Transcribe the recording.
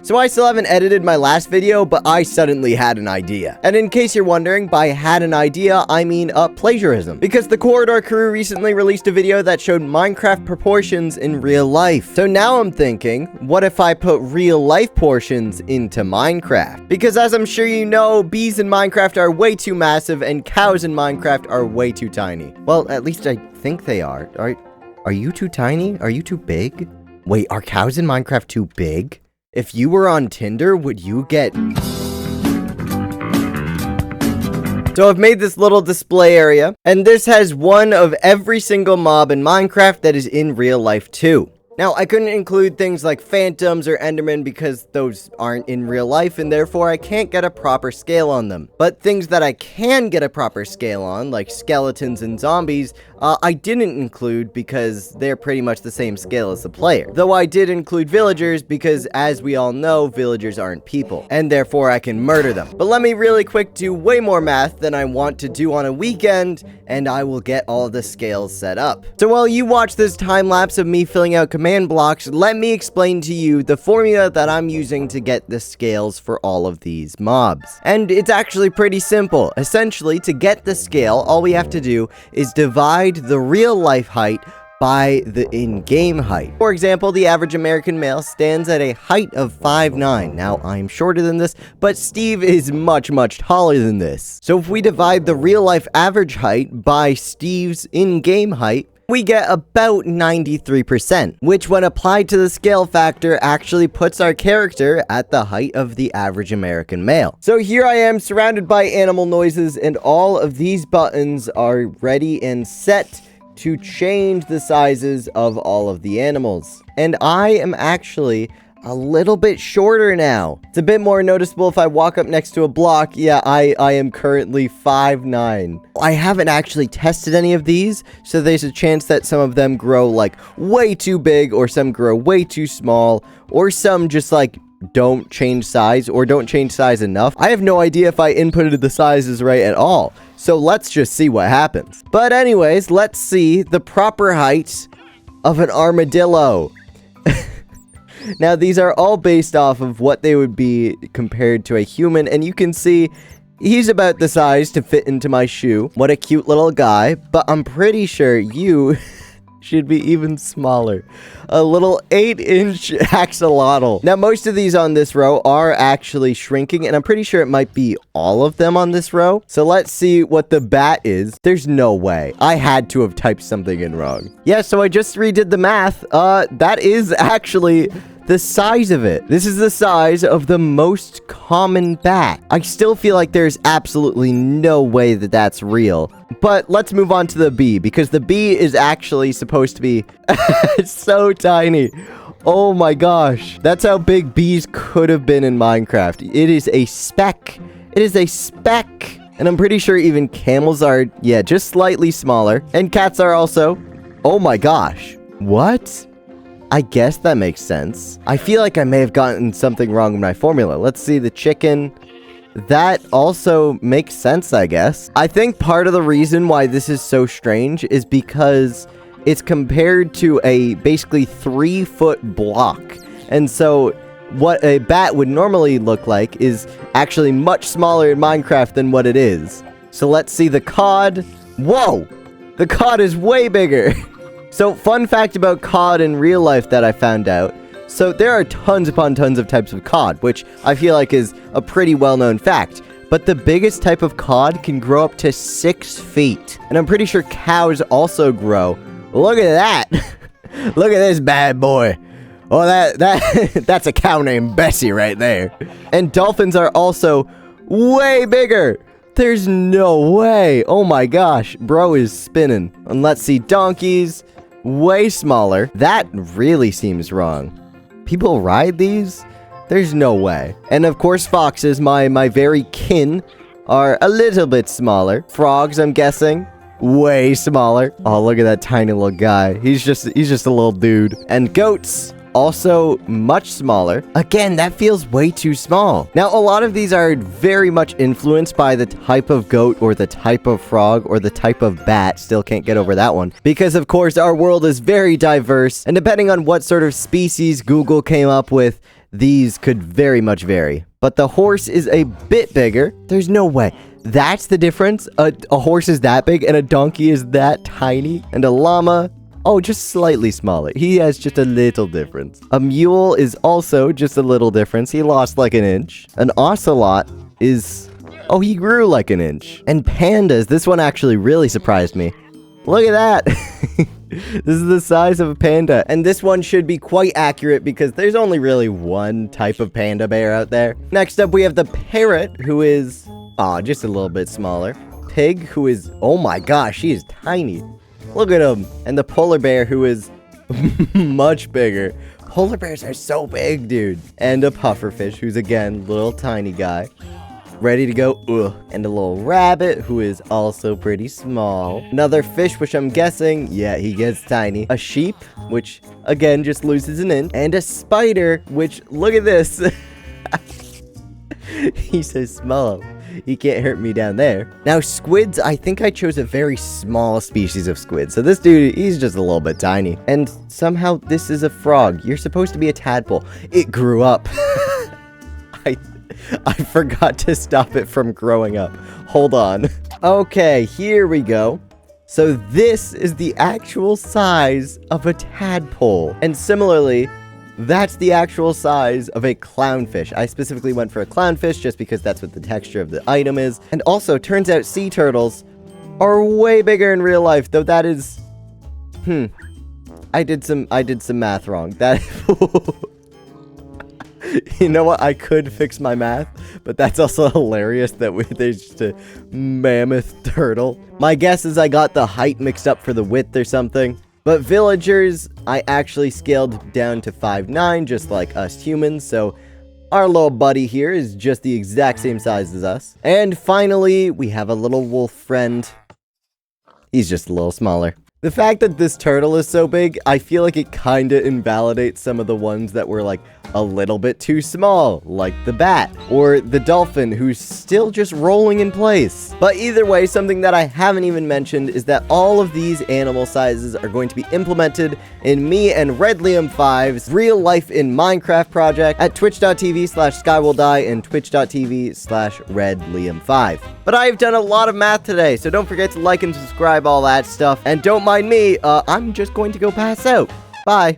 So I still haven't edited my last video, but I suddenly had an idea. And in case you're wondering, by had an idea, I mean plagiarism. Because the Corridor crew recently released a video that showed Minecraft proportions in real life. So now I'm thinking, what if I put real life portions into Minecraft? Because as I'm sure you know, bees in Minecraft are way too massive and cows in Minecraft are way too tiny. Well, at least I think they are. Are you too tiny? Are you too big? Wait, are cows in Minecraft too big? If you were on Tinder, would you get... So I've made this little display area, and this has one of every single mob in Minecraft that is in real life too. Now, I couldn't include things like phantoms or endermen because those aren't in real life, and therefore I can't get a proper scale on them. But things that I can get a proper scale on, like skeletons and zombies, I didn't include because they're pretty much the same scale as the player. Though I did include villagers because, as we all know, villagers aren't people, and therefore I can murder them. But let me really quick do way more math than I want to do on a weekend, and I will get all of the scales set up. So while you watch this time lapse of me filling out command blocks, let me explain to you the formula that I'm using to get the scales for all of these mobs. And it's actually pretty simple. Essentially, to get the scale, all we have to do is divide the real life height by the in-game height. For example, the average American male stands at a height of 5'9". Now, I'm shorter than this, but Steve is much, much taller than this. So if we divide the real life average height by Steve's in-game height, we get about 93%, which when applied to the scale factor actually puts our character at the height of the average American male. So here I am surrounded by animal noises, and all of these buttons are ready and set to change the sizes of all of the animals. And I am actually a little bit shorter now. It's a bit more noticeable if I walk up next to a block. Yeah, I am currently 5'9". I haven't actually tested any of these, so there's a chance that some of them grow like way too big, or some grow way too small, or some just like don't change size or don't change size enough. I have no idea if I inputted the sizes right at all. So let's just see what happens. But anyways, let's see the proper height of an armadillo. Now, these are all based off of what they would be compared to a human, and you can see he's about the size to fit into my shoe. What a cute little guy, but I'm pretty sure you should be even smaller. A little 8-inch axolotl. Now, most of these on this row are actually shrinking, and I'm pretty sure it might be all of them on this row. So let's see what the bat is. There's no way. I had to have typed something in wrong. Yeah, so I just redid the math. That is actually the size of it. This is the size of the most common bat. I still feel like there's absolutely no way that that's real. But let's move on to the bee, because the bee is actually supposed to be so tiny. Oh my gosh. That's how big bees could have been in Minecraft. It is a speck. It is a speck. And I'm pretty sure even camels are, yeah, just slightly smaller. And cats are also. Oh my gosh. What? I guess that makes sense. I feel like I may have gotten something wrong with my formula. Let's see the chicken. That also makes sense, I guess. I think part of the reason why this is so strange is because it's compared to a basically 3-foot block. And so what a bat would normally look like is actually much smaller in Minecraft than what it is. So let's see the cod. Whoa! The cod is way bigger. So, fun fact about cod in real life that I found out. So, there are tons upon tons of types of cod, which I feel like is a pretty well-known fact. But the biggest type of cod can grow up to 6 feet. And I'm pretty sure cows also grow. Look at that! Look at this bad boy. Oh, that's a cow named Bessie right there. And dolphins are also way bigger. There's no way. Oh my gosh, bro is spinning. And let's see, donkeys. Way smaller. That really seems wrong. People ride these? There's no way. And of course, foxes, my very kin, are a little bit smaller. Frogs, I'm guessing, way smaller. Oh, look at that tiny little guy. He's just a little dude. And goats, also much smaller. Again, that feels way too small. Now, a lot of these are very much influenced by the type of goat or the type of frog or the type of bat. Still can't get over that one. Because, of course, our world is very diverse. And depending on what sort of species Google came up with, these could very much vary. But the horse is a bit bigger. There's no way. That's the difference. A horse is that big and a donkey is that tiny. And a llama, oh, just slightly smaller. He has just a little difference. A mule is also just a little difference. He lost like an inch. An ocelot is, oh, he grew like an inch. And pandas, this one actually really surprised me. Look at that. This is the size of a panda. And this one should be quite accurate because there's only really one type of panda bear out there. Next up, we have the parrot, who is, just a little bit smaller. Pig, who is, oh my gosh, she is tiny. Look at him. And the polar bear, who is much bigger. Polar bears are so big, dude. And a pufferfish, who's again, little tiny guy. Ready to go, and a little rabbit, who is also pretty small. Another fish, which I'm guessing, yeah, he gets tiny. A sheep, which, again, just loses an inch. And a spider, which, look at this. He's so small. He can't hurt me down there. Now, squids, I think I chose a very small species of squid. So this dude, he's just a little bit tiny. And somehow, this is a frog. You're supposed to be a tadpole. It grew up. I forgot to stop it from growing up. Hold on. Okay, here we go. So this is the actual size of a tadpole. And similarly, that's the actual size of a clownfish. I specifically went for a clownfish just because that's what the texture of the item is. And also, turns out sea turtles are way bigger in real life, though that is... I did some math wrong. That... You know what? I could fix my math, but that's also hilarious that there's just a mammoth turtle. My guess is I got the height mixed up for the width or something. But villagers, I actually scaled down to 5'9", just like us humans, so our little buddy here is just the exact same size as us. And finally, we have a little wolf friend. He's just a little smaller. The fact that this turtle is so big, I feel like it kinda invalidates some of the ones that were like a little bit too small, like the bat, or the dolphin who's still just rolling in place. But either way, something that I haven't even mentioned is that all of these animal sizes are going to be implemented in me and Red Liam 5's real life in Minecraft project at twitch.tv/skywilldie and twitch.tv/redliam5. But I've done a lot of math today, so don't forget to like and subscribe, all that stuff, and don't mind me, I'm just going to go pass out. Bye.